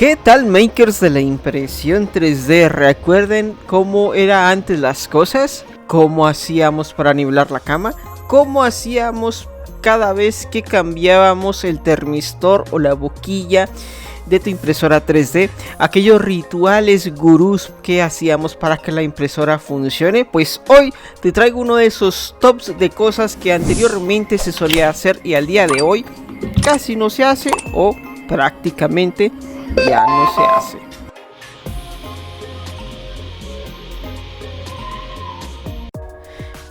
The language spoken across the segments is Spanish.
¿Qué tal, makers de la impresión 3D? ¿Recuerden cómo era antes las cosas? ¿Cómo hacíamos para nivelar la cama? ¿Cómo hacíamos cada vez que cambiábamos el termistor o la boquilla de tu impresora 3D? Aquellos rituales gurús que hacíamos para que la impresora funcione. Pues hoy te traigo uno de esos tops de cosas que anteriormente se solía hacer y al día de hoy casi no se hace o prácticamente ya no se hace.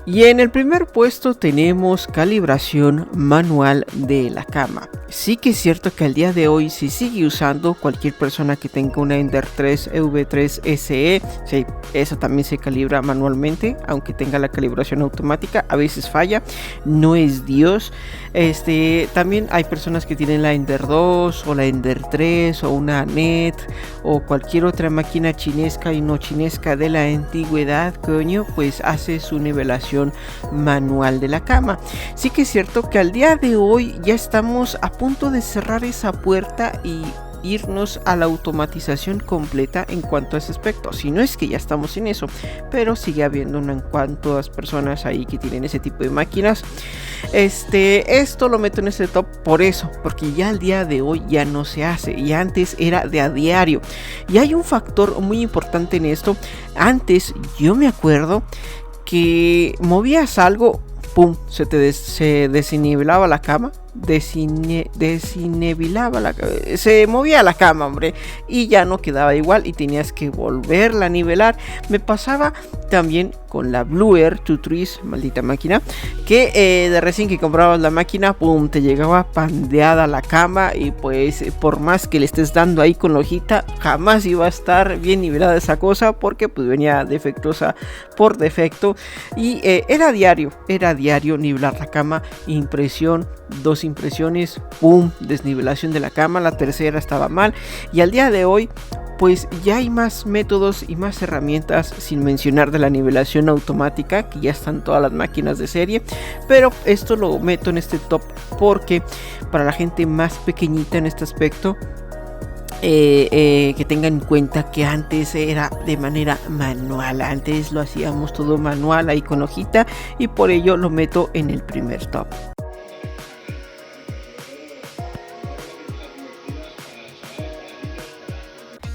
Y en el primer puesto tenemos calibración manual de la cama. Sí que es cierto que al día de hoy se sigue usando. Cualquier persona que tenga una Ender 3 EV3 SE, sí, eso también se calibra manualmente, aunque tenga la calibración automática, a veces falla, no es Dios. También hay personas que tienen la Ender 2 o la Ender 3 o una NET o cualquier otra máquina chinesca y no chinesca de la antigüedad, coño, pues hace su nivelación manual de la cama. Sí que es cierto que al día de hoy ya estamos a punto de cerrar esa puerta y irnos a la automatización completa en cuanto a ese aspecto, si no es que ya estamos en eso, pero sigue habiendo unas cuantas personas ahí que tienen ese tipo de máquinas. Esto lo meto en este top por eso, porque ya al día de hoy ya no se hace y antes era de a diario. Y hay un factor muy importante en esto. Antes yo me acuerdo que movías algo, pum, se desnivelaba la cama, se movía la cama, hombre, y ya no quedaba igual y tenías que volverla a nivelar. Me pasaba también con la Blue Air 2-3, maldita máquina, que de recién que comprabas la máquina, pum, te llegaba pandeada la cama y pues por más que le estés dando ahí con la hojita, jamás iba a estar bien nivelada esa cosa porque pues venía defectuosa por defecto. Y era diario nivelar la cama, impresión, 2 impresiones, pum, desnivelación de la cama, la tercera estaba mal. Y al día de hoy pues ya hay más métodos y más herramientas, sin mencionar de la nivelación automática, que ya están todas las máquinas de serie, pero esto lo meto en este top porque para la gente más pequeñita en este aspecto, que tengan en cuenta que antes era de manera manual, antes lo hacíamos todo manual ahí con hojita, y por ello lo meto en el primer top.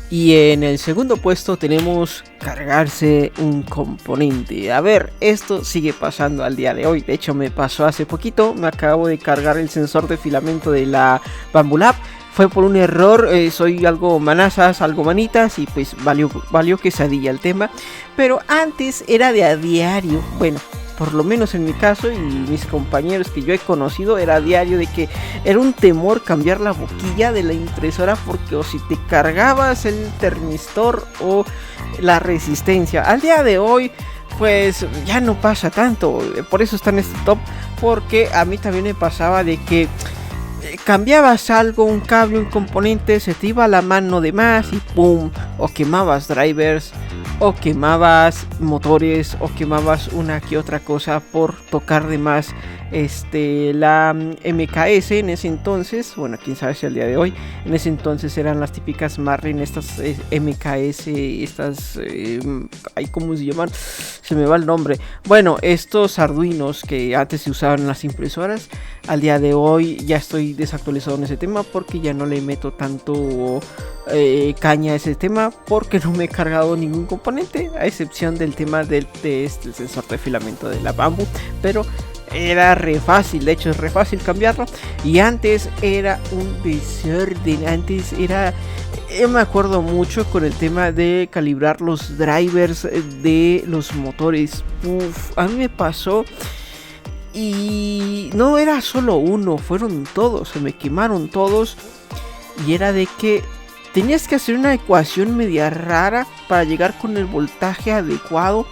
Y en el segundo puesto tenemos cargarse un componente. A ver, esto sigue pasando al día de hoy. De hecho me pasó hace poquito. Me acabo de cargar el sensor de filamento de la Bambu Lab. Fue por un error, soy algo manazas, algo manitas, y pues valió quesadilla el tema. Pero antes era de a diario, bueno, por lo menos en mi caso y mis compañeros que yo he conocido, era diario de que era un temor cambiar la boquilla de la impresora, porque o si te cargabas el termistor o la resistencia. Al día de hoy pues ya no pasa tanto, por eso está en este top, porque a mí también me pasaba de que cambiabas algo, un cable, un componente, se te iba la mano de más y pum, o quemabas drivers, o quemabas motores, o quemabas una que otra cosa por tocar de más la MKS en ese entonces. Bueno, quién sabe si al día de hoy. En ese entonces eran las típicas Marlin, estas MKS, estas ¿cómo se llaman? Se me va el nombre. Bueno, estos Arduinos que antes se usaban en las impresoras. Al día de hoy ya estoy desactualizado en ese tema porque ya no le meto tanto caña a ese tema, porque no me he cargado ningún componente, a excepción del tema del sensor de filamento de la Bambu. Pero era re fácil, de hecho es re fácil cambiarlo. Y antes era un desorden. Antes era, yo me acuerdo mucho con el tema de calibrar los drivers de los motores. A mí me pasó, y no era solo uno, fueron todos, se me quemaron todos. Y era de que tenías que hacer una ecuación media rara para llegar con el voltaje adecuado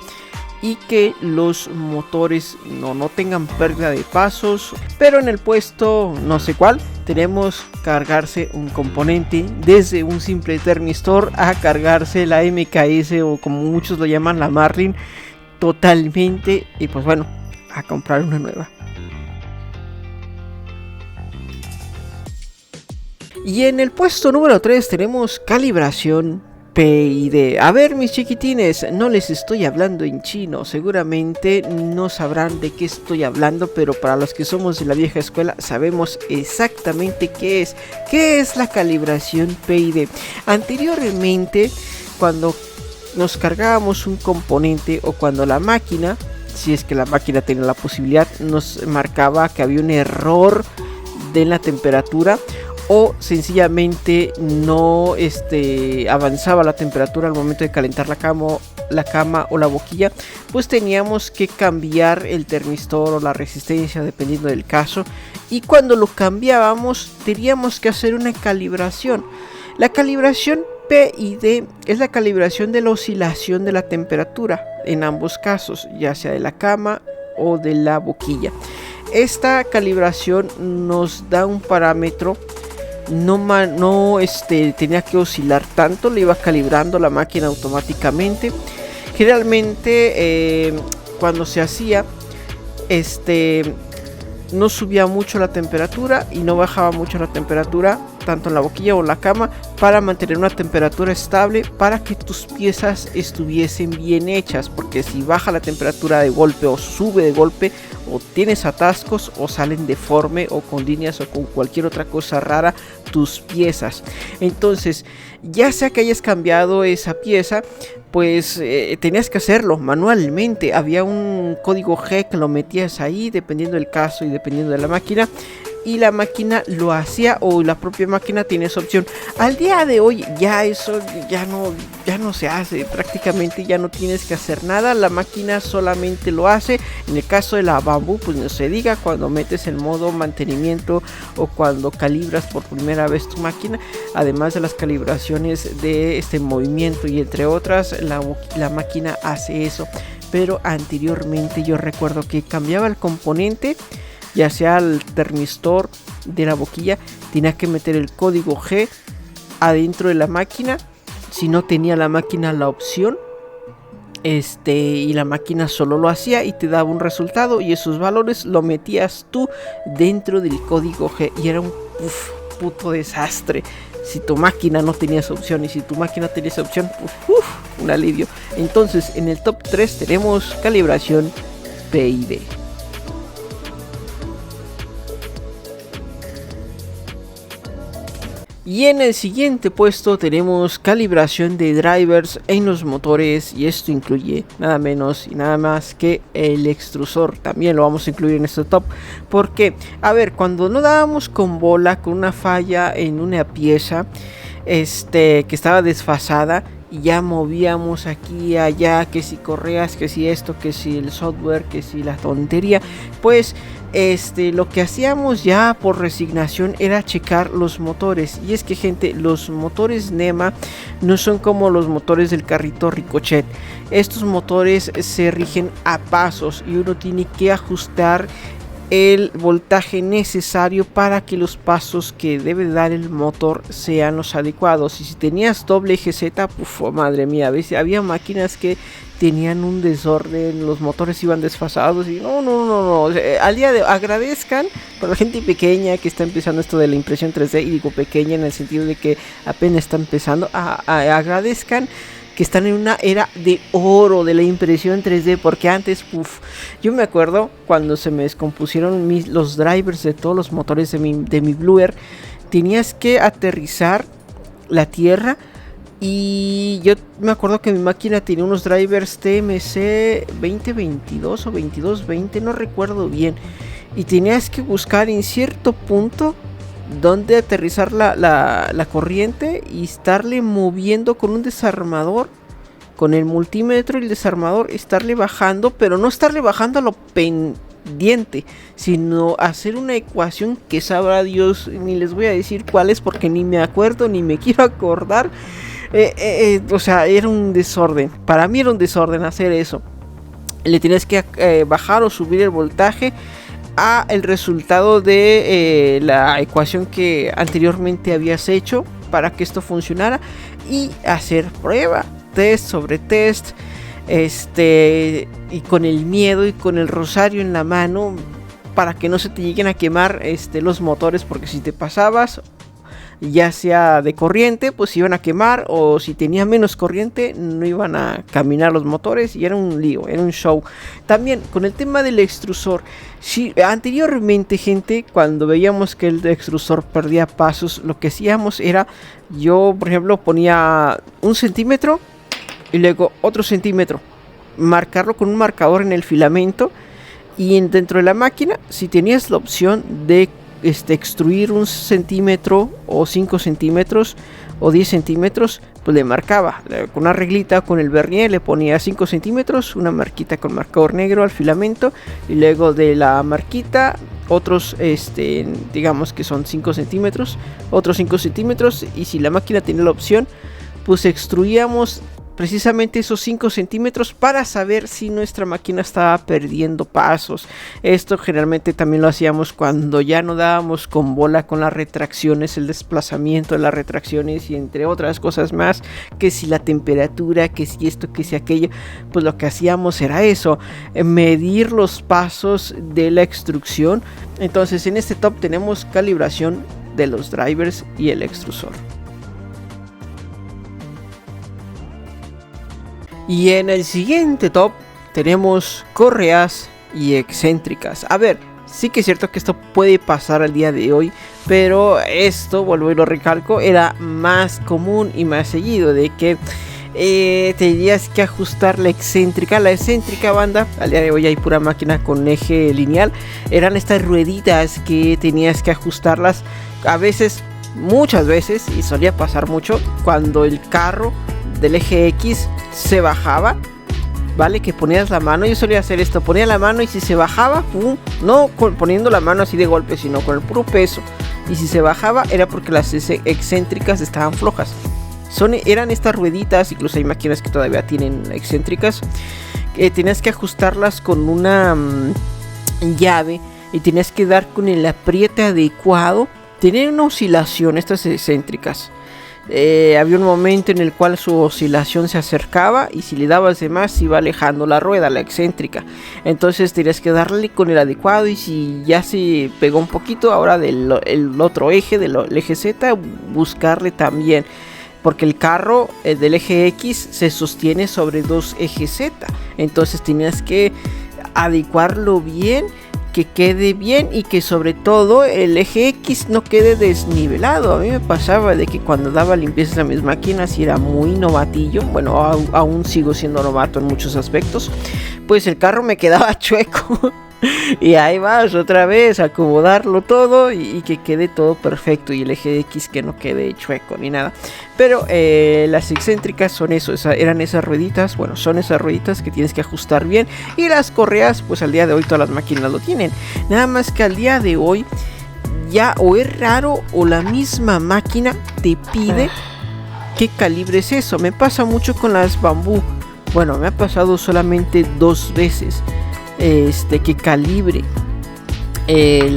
y que los motores no tengan pérdida de pasos. Pero en el puesto no sé cuál tenemos cargarse un componente, desde un simple termistor a cargarse la MKS, o como muchos lo llaman, la Marlin, totalmente. Y pues bueno, a comprar una nueva. Y en el puesto número 3 tenemos calibración PID. A ver, mis chiquitines, no les estoy hablando en chino, seguramente no sabrán de qué estoy hablando, pero para los que somos de la vieja escuela sabemos exactamente qué es. ¿Qué es la calibración PID? Anteriormente, cuando nos cargábamos un componente o cuando la máquina, si es que la máquina tenía la posibilidad, nos marcaba que había un error de la temperatura, o sencillamente no avanzaba la temperatura al momento de calentar la cama o la boquilla, pues teníamos que cambiar el termistor o la resistencia dependiendo del caso, y cuando lo cambiábamos teníamos que hacer una calibración. La calibración PID es la calibración de la oscilación de la temperatura en ambos casos, ya sea de la cama o de la boquilla. Esta calibración nos da un parámetro. No tenía que oscilar tanto, le iba calibrando la máquina automáticamente. Generalmente cuando se hacía no subía mucho la temperatura y no bajaba mucho la temperatura tanto en la boquilla o en la cama, para mantener una temperatura estable para que tus piezas estuviesen bien hechas, porque si baja la temperatura de golpe o sube de golpe, o tienes atascos o salen deforme o con líneas o con cualquier otra cosa rara tus piezas. Entonces, ya sea que hayas cambiado esa pieza, pues tenías que hacerlo manualmente. Había un código G que lo metías ahí dependiendo del caso y dependiendo de la máquina, y la máquina lo hacía, o la propia máquina tiene esa opción. Al día de hoy ya eso ya no se hace, prácticamente ya no tienes que hacer nada, la máquina solamente lo hace. En el caso de la Bamboo, pues no se diga, cuando metes el modo mantenimiento o cuando calibras por primera vez tu máquina, además de las calibraciones de movimiento y entre otras, la máquina hace eso. Pero anteriormente yo recuerdo que cambiaba el componente, ya sea el termistor de la boquilla, tenía que meter el código G adentro de la máquina, si no tenía la máquina la opción, y la máquina solo lo hacía y te daba un resultado, y esos valores lo metías tú dentro del código G, y era un puto desastre si tu máquina no tenía esa opción, y si tu máquina tenía esa opción, un alivio. Entonces en el top 3 tenemos calibración PID. Y en el siguiente puesto tenemos calibración de drivers en los motores, y esto incluye nada menos y nada más que el extrusor. También lo vamos a incluir en este top, porque a ver, cuando no dábamos con bola con una falla en una pieza que estaba desfasada, y ya movíamos aquí y allá, que si correas, que si esto, que si el software, que si la tontería, pues lo que hacíamos ya por resignación era checar los motores. Y es que, gente, los motores NEMA no son como los motores del carrito Ricochet. Estos motores se rigen a pasos y uno tiene que ajustar el voltaje necesario para que los pasos que debe dar el motor sean los adecuados. Y si tenías doble GZ, madre mía, a veces había máquinas que tenían un desorden, los motores iban desfasados y no. Al día de hoy, agradezcan por la gente pequeña que está empezando esto de la impresión 3D, y digo pequeña en el sentido de que apenas está empezando, agradezcan que están en una era de oro de la impresión 3D, porque antes, yo me acuerdo cuando se me descompusieron los drivers de todos los motores de mi Bluer, tenías que aterrizar la tierra, y yo me acuerdo que mi máquina tenía unos drivers TMC 2022 o 2220, no recuerdo bien, y tenías que buscar en cierto punto donde aterrizar la corriente y estarle moviendo con un desarmador, con el multímetro y el desarmador, estarle bajando, pero no estarle bajando a lo pendiente, sino hacer una ecuación que sabrá Dios, ni les voy a decir cuál es porque ni me acuerdo ni me quiero acordar. O sea, era un desorden, para mí era un desorden hacer eso. Le tienes que bajar o subir el voltaje a el resultado de la ecuación que anteriormente habías hecho para que esto funcionara, y hacer prueba, test sobre test, y con el miedo y con el rosario en la mano para que no se te lleguen a quemar los motores, porque si te pasabas ya sea de corriente, pues se iban a quemar, o si tenía menos corriente no iban a caminar los motores y era un lío, era un show. También con el tema del extrusor, si anteriormente, gente, cuando veíamos que el extrusor perdía pasos, lo que hacíamos era, yo por ejemplo ponía 1 centímetro y luego otro centímetro, marcarlo con un marcador en el filamento, y dentro de la máquina, si tenías la opción de extruir 1 centímetro o 5 centímetros o 10 centímetros, pues le marcaba con una reglita, con el vernier le ponía 5 centímetros, una marquita con marcador negro al filamento, y luego de la marquita otros digamos que son 5 centímetros, otros 5 centímetros, y si la máquina tenía la opción, pues extruíamos precisamente esos 5 centímetros para saber si nuestra máquina estaba perdiendo pasos. Esto generalmente también lo hacíamos cuando ya no dábamos con bola con las retracciones, el desplazamiento de las retracciones y entre otras cosas más, que si la temperatura, que si esto, que si aquello. Pues lo que hacíamos era eso, medir los pasos de la extrusión. Entonces en este top tenemos calibración de los drivers y el extrusor. Y en el siguiente top tenemos correas y excéntricas. A ver, sí que es cierto que esto puede pasar al día de hoy, pero esto, vuelvo y lo recalco, era más común y más seguido, de que tenías que ajustar la excéntrica. La excéntrica, banda, al día de hoy hay pura máquina con eje lineal. Eran estas rueditas que tenías que ajustarlas a veces, muchas veces, y solía pasar mucho cuando el carro del eje X se bajaba, vale, que ponías la mano. Yo solía hacer esto, ponía la mano y si se bajaba, ¡pum!, no poniendo la mano así de golpe, sino con el puro peso, y si se bajaba era porque las excéntricas estaban flojas. Eran estas rueditas, incluso hay máquinas que todavía tienen excéntricas, tenías que ajustarlas con una llave y tenías que dar con el apriete adecuado. Tenían una oscilación estas excéntricas. Había un momento en el cual su oscilación se acercaba y si le dabas de más se iba alejando la rueda, la excéntrica. Entonces tenías que darle con el adecuado, y si ya se pegó un poquito, ahora el otro eje, del eje Z, buscarle también, porque el carro del eje X se sostiene sobre 2 ejes Z. Entonces tenías que adecuarlo bien, que quede bien, y que sobre todo el eje X no quede desnivelado. A mí me pasaba de que cuando daba limpiezas a mis máquinas y era muy novatillo, bueno, aún sigo siendo novato en muchos aspectos, pues el carro me quedaba chueco. Y ahí vas otra vez a acomodarlo todo y que quede todo perfecto, y el eje X que no quede chueco ni nada. Pero las excéntricas son eso, eran esas rueditas, bueno, son esas rueditas que tienes que ajustar bien. Y las correas, pues al día de hoy todas las máquinas lo tienen. Nada más que al día de hoy ya o es raro o la misma máquina te pide que calibres eso. Me pasa mucho con las Bamboo. Bueno, me ha pasado solamente 2 veces. Que calibre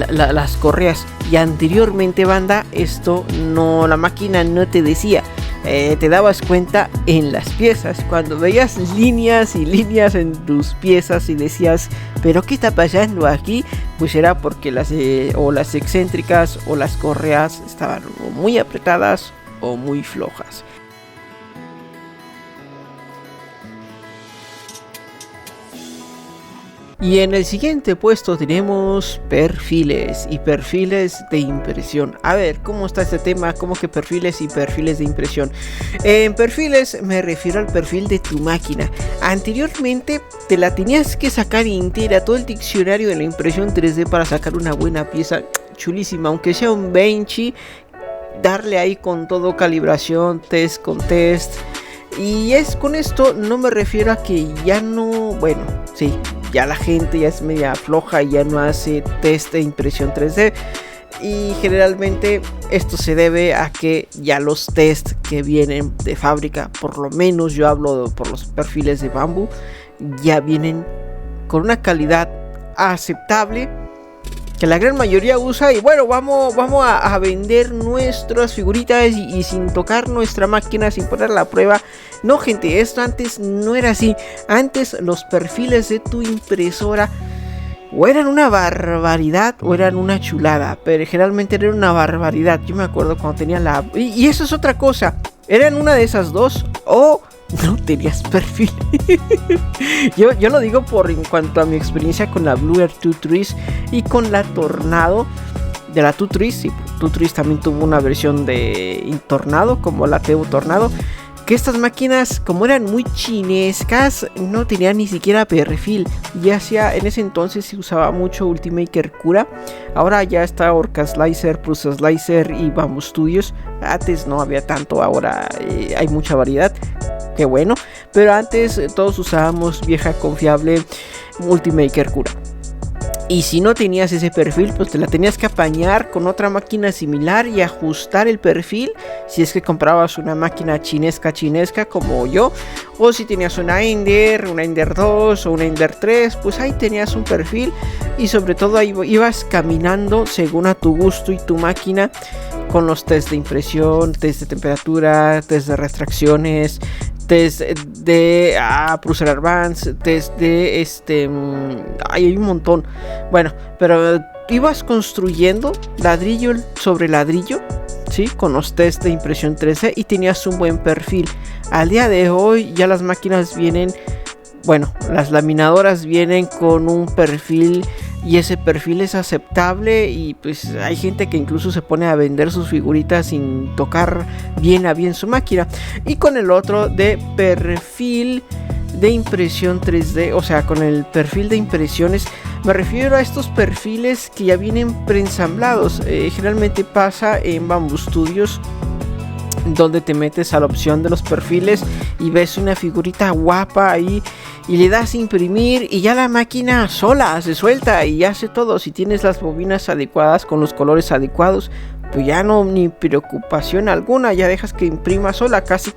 las correas, y anteriormente, banda, esto no, la máquina no te decía, te dabas cuenta en las piezas, cuando veías líneas y líneas en tus piezas y decías, pero ¿qué está pasando aquí? Pues era porque las excéntricas o las correas estaban o muy apretadas o muy flojas. Y en el siguiente puesto tenemos perfiles y perfiles de impresión. A ver, ¿cómo está este tema? ¿Cómo que perfiles y perfiles de impresión? En perfiles me refiero al perfil de tu máquina. Anteriormente te la tenías que sacar entera, todo el diccionario de la impresión 3D para sacar una buena pieza chulísima, aunque sea un Benchy, darle ahí con todo, calibración, test con test. Y es con esto, no me refiero a que ya no, bueno, sí, ya la gente ya es media floja y ya no hace test de impresión 3D. Y generalmente esto se debe a que ya los test que vienen de fábrica, por lo menos yo hablo por los perfiles de Bamboo, ya vienen con una calidad aceptable, que la gran mayoría usa. Y bueno, vamos a vender nuestras figuritas y sin tocar nuestra máquina, sin ponerla a prueba. No, gente, esto antes no era así. Antes los perfiles de tu impresora o eran una barbaridad o eran una chulada, pero generalmente eran una barbaridad. Yo me acuerdo cuando tenía la... Y eso es otra cosa, eran una de esas dos o no tenías perfil. yo lo digo en cuanto a mi experiencia con la Blue Air 2-Trees y con la Tornado. De la 2-Trees, sí, 2-Trees también tuvo una versión de Tornado, como la TU Tornado, que estas máquinas, como eran muy chinescas, no tenían ni siquiera perfil. Ya sea en ese entonces se usaba mucho Ultimaker Cura, ahora ya está Orca Slicer, Prusa Slicer y Bamboo Studios. Antes no había tanto, ahora hay mucha variedad, qué bueno, pero antes todos usábamos vieja confiable Ultimaker Cura. Y si no tenías ese perfil, pues te la tenías que apañar con otra máquina similar y ajustar el perfil. Si es que comprabas una máquina chinesca como yo, o si tenías una Ender 2 o una Ender 3, pues ahí tenías un perfil. Y sobre todo ahí ibas caminando según a tu gusto y tu máquina, con los test de impresión, test de temperatura, test de retracciones, test de Prusa Advance, test de hay un montón. Bueno, pero ibas construyendo ladrillo sobre ladrillo, ¿sí? Con los test de impresión 3D y tenías un buen perfil. Al día de hoy ya las máquinas vienen, bueno, las laminadoras vienen con un perfil y ese perfil es aceptable, y pues hay gente que incluso se pone a vender sus figuritas sin tocar bien a bien su máquina. Y con el otro de perfil de impresión 3D, o sea, con el perfil de impresiones, me refiero a estos perfiles que ya vienen preensamblados. Generalmente pasa en Bamboo Studios, donde te metes a la opción de los perfiles y ves una figurita guapa ahí y le das a imprimir y ya la máquina sola se suelta y hace todo. Si tienes las bobinas adecuadas con los colores adecuados, pues ya no, ni preocupación alguna, ya dejas que imprima sola, casi,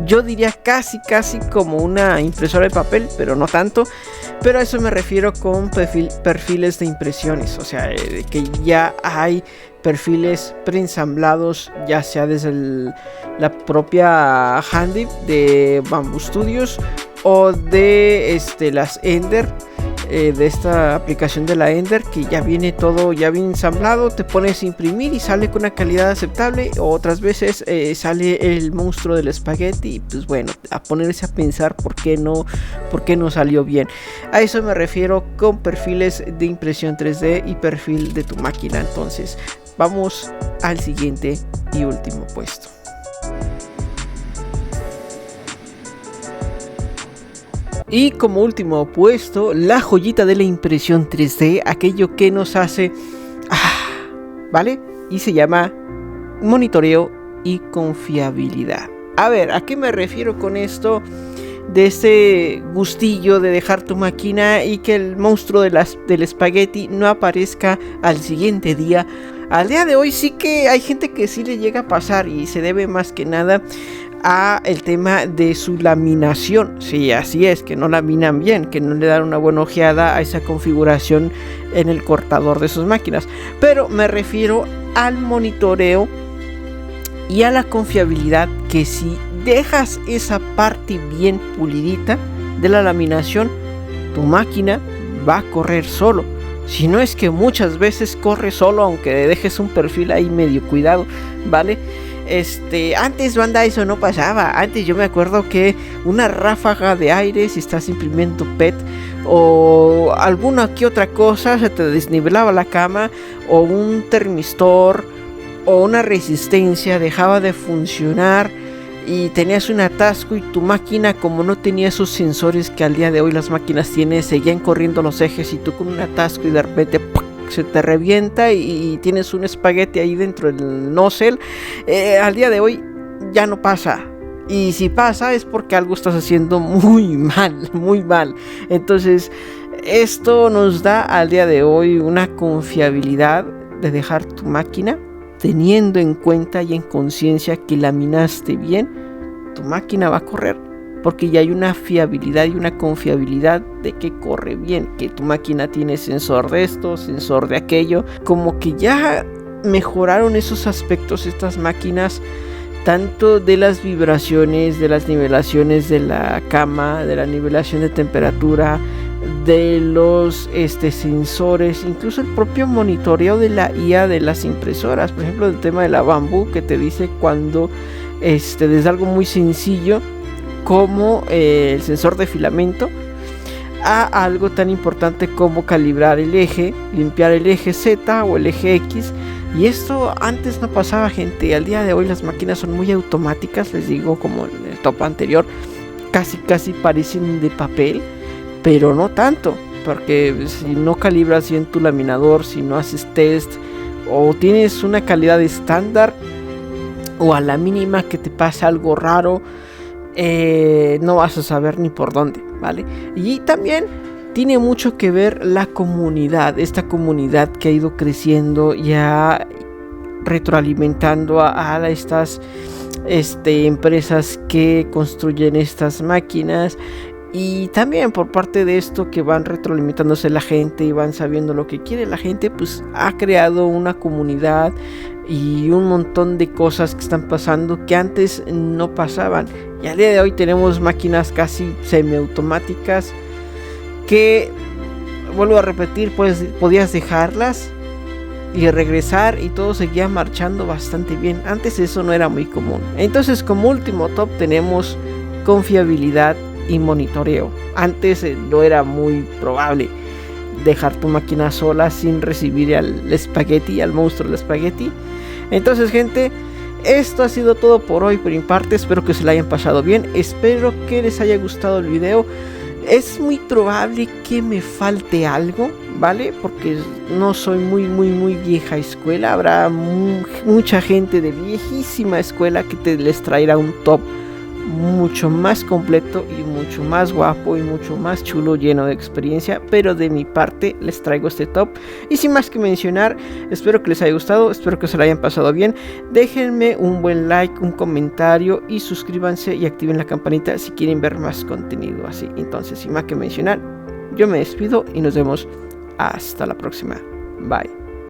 yo diría casi como una impresora de papel, pero no tanto. Pero a eso me refiero con perfiles de impresiones, o sea, de que ya hay perfiles preensamblados, ya sea desde la propia Handy de Bamboo Studios o de las Ender, de esta aplicación de la Ender, que ya viene todo ya bien ensamblado. Te pones a imprimir y sale con una calidad aceptable, o otras veces sale el monstruo del espagueti y pues bueno, a ponerse a pensar por qué no salió bien. A eso me refiero con perfiles de impresión 3D y perfil de tu máquina. Entonces vamos al siguiente y último puesto. Y como último puesto, la joyita de la impresión 3D, aquello que nos hace ¿vale? Y se llama monitoreo y confiabilidad. A ver, ¿a qué me refiero con esto? De ese gustillo de dejar tu máquina y que el monstruo del espagueti no aparezca al siguiente día. Al día de hoy sí que hay gente que sí le llega a pasar, y se debe más que nada a el tema de su laminación. Sí, así es, que no laminan bien, que no le dan una buena ojeada a esa configuración en el cortador de sus máquinas. Pero me refiero al monitoreo y a la confiabilidad, que si dejas esa parte bien pulidita de la laminación, tu máquina va a correr solo. Si no es que muchas veces corre solo, aunque dejes un perfil ahí medio cuidado, ¿vale? Antes, banda, eso no pasaba. Antes yo me acuerdo que una ráfaga de aire, si estás imprimiendo PET o alguna que otra cosa, se te desnivelaba la cama, o un termistor o una resistencia dejaba de funcionar y tenías un atasco, y tu máquina, como no tenía esos sensores que al día de hoy las máquinas tienen, seguían corriendo los ejes, y tú con un atasco y de repente se te revienta y tienes un espagueti ahí dentro del nozzle. Al día de hoy ya no pasa, y si pasa es porque algo estás haciendo muy mal. Entonces esto nos da al día de hoy una confiabilidad de dejar tu máquina teniendo en cuenta y en conciencia que laminaste bien. Tu máquina va a correr porque ya hay una fiabilidad y una confiabilidad de que corre bien, que tu máquina tiene sensor de esto, sensor de aquello. Como que ya mejoraron esos aspectos estas máquinas, tanto de las vibraciones, de las nivelaciones de la cama, de la nivelación de temperatura, de los sensores, incluso el propio monitoreo de la IA de las impresoras. Por ejemplo, el tema de la Bamboo, que te dice cuando desde algo muy sencillo como el sensor de filamento a algo tan importante como calibrar el eje, limpiar el eje Z o el eje X. Y esto antes no pasaba, gente. Al día de hoy las máquinas son muy automáticas, les digo, como en el top anterior, casi parecen de papel, pero no tanto, porque si no calibras bien tu laminador, si no haces test o tienes una calidad estándar, o a la mínima que te pase algo raro, no vas a saber ni por dónde, ¿vale? Y también tiene mucho que ver la comunidad, esta comunidad que ha ido creciendo, ya retroalimentando a estas empresas que construyen estas máquinas. Y también por parte de esto que van retroalimentándose la gente y van sabiendo lo que quiere la gente, pues ha creado una comunidad y un montón de cosas que están pasando que antes no pasaban. Y al día de hoy tenemos máquinas casi semiautomáticas que, vuelvo a repetir, pues podías dejarlas y regresar y todo seguía marchando bastante bien. Antes eso no era muy común. Entonces, como último top tenemos confiabilidad y monitoreo. Antes no era muy probable dejar tu máquina sola sin recibir al espagueti, al monstruo del espagueti. Entonces, gente, esto ha sido todo por hoy por mi parte. Espero que se la hayan pasado bien, espero que les haya gustado el video. Es muy probable que me falte algo, ¿vale? Porque no soy muy vieja escuela. Habrá mucha gente de viejísima escuela que les traerá un top mucho más completo y mucho más guapo y mucho más chulo, lleno de experiencia. Pero de mi parte les traigo este top. Y sin más que mencionar, espero que les haya gustado, espero que se lo hayan pasado bien. Déjenme un buen like, un comentario y suscríbanse y activen la campanita si quieren ver más contenido así. Entonces, sin más que mencionar, yo me despido y nos vemos hasta la próxima. Bye.